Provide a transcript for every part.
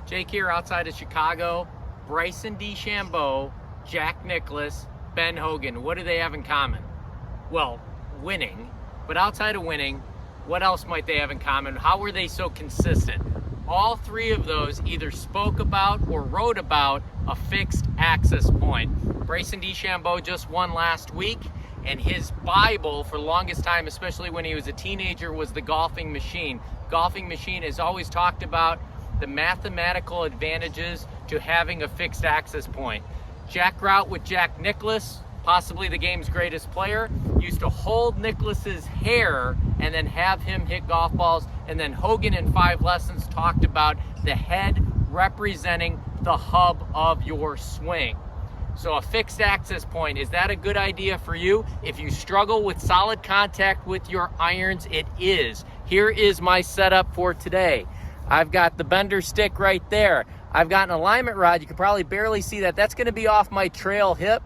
Jake here outside of Chicago. Bryson DeChambeau, Jack Nicklaus, Ben Hogan. What do they have in common? Well, winning. But outside of winning, what else might they have in common? How were they so consistent? All three of those either spoke about or wrote about a fixed access point. Bryson DeChambeau just won last week, and his Bible for the longest time, especially when he was a teenager, was the golfing machine. Golfing machine has always talked about the mathematical advantages to having a fixed access point. Jack Grout with Jack Nicklaus, possibly the game's greatest player, used to hold Nicklaus's hair and then have him hit golf balls. And then Hogan in 5 Lessons talked about the head representing the hub of your swing. So a fixed access point, is that a good idea for you? If you struggle with solid contact with your irons, it is. Here is my setup for today. I've got the bender stick right there. I've got an alignment rod. You can probably barely see that. That's going to be off my trail hip.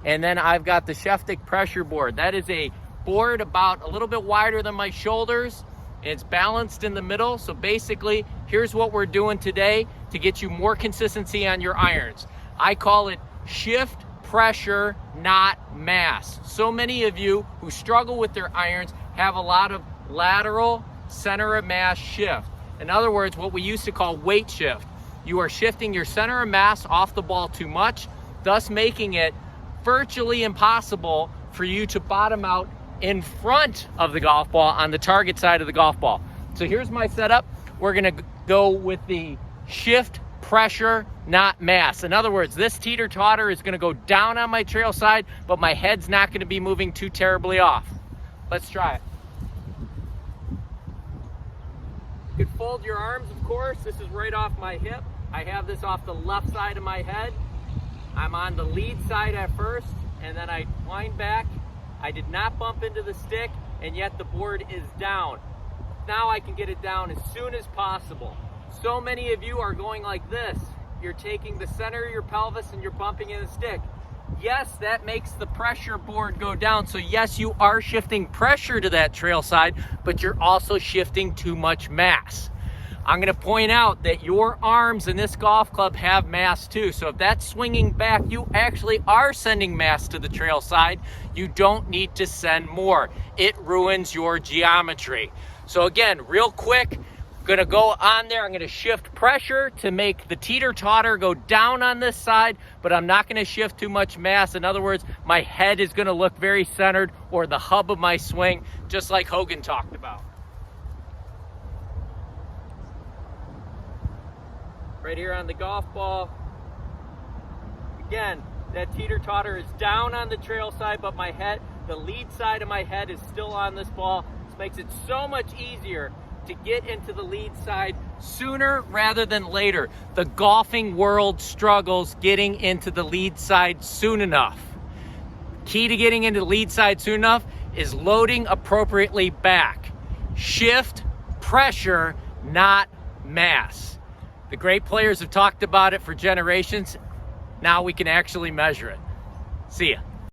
And then I've got the Sheffick pressure board. That is a board about a little bit wider than my shoulders. It's balanced in the middle. So basically, here's what we're doing today to get you more consistency on your irons. I call it shift pressure, not mass. So many of you who struggle with their irons have a lot of lateral center of mass shift. In other words, what we used to call weight shift. You are shifting your center of mass off the ball too much, thus making it virtually impossible for you to bottom out in front of the golf ball on the target side of the golf ball. So here's my setup. We're gonna go with the shift pressure, not mass. In other words, this teeter-totter is gonna go down on my trail side, but my head's not gonna be moving too terribly off. Let's try it. You can fold your arms, of course. This is right off my hip. I have this off the left side of my head. I'm on the lead side at first, and then I wind back. I did not bump into the stick, and yet the board is down. Now I can get it down as soon as possible. So many of you are going like this. You're taking the center of your pelvis and you're bumping in the stick. Yes, that makes the pressure board go down. So yes, you are shifting pressure to that trail side, but you're also shifting too much mass. I'm gonna point out that your arms in this golf club have mass too. So if that's swinging back, you actually are sending mass to the trail side. You don't need to send more. It ruins your geometry. So again, real quick, gonna go on there. I'm gonna shift pressure to make the teeter-totter go down on this side, but I'm not gonna shift too much mass. In other words, my head is gonna look very centered, or the hub of my swing, just like Hogan talked about. Right here on the golf ball. Again, that teeter-totter is down on the trail side, but my head, the lead side of my head is still on this ball. This makes it so much easier to get into the lead side sooner rather than later. The golfing world struggles getting into the lead side soon enough. Key to getting into the lead side soon enough is loading appropriately back. Shift pressure, not mass. The great players have talked about it for generations. Now we can actually measure it. See ya.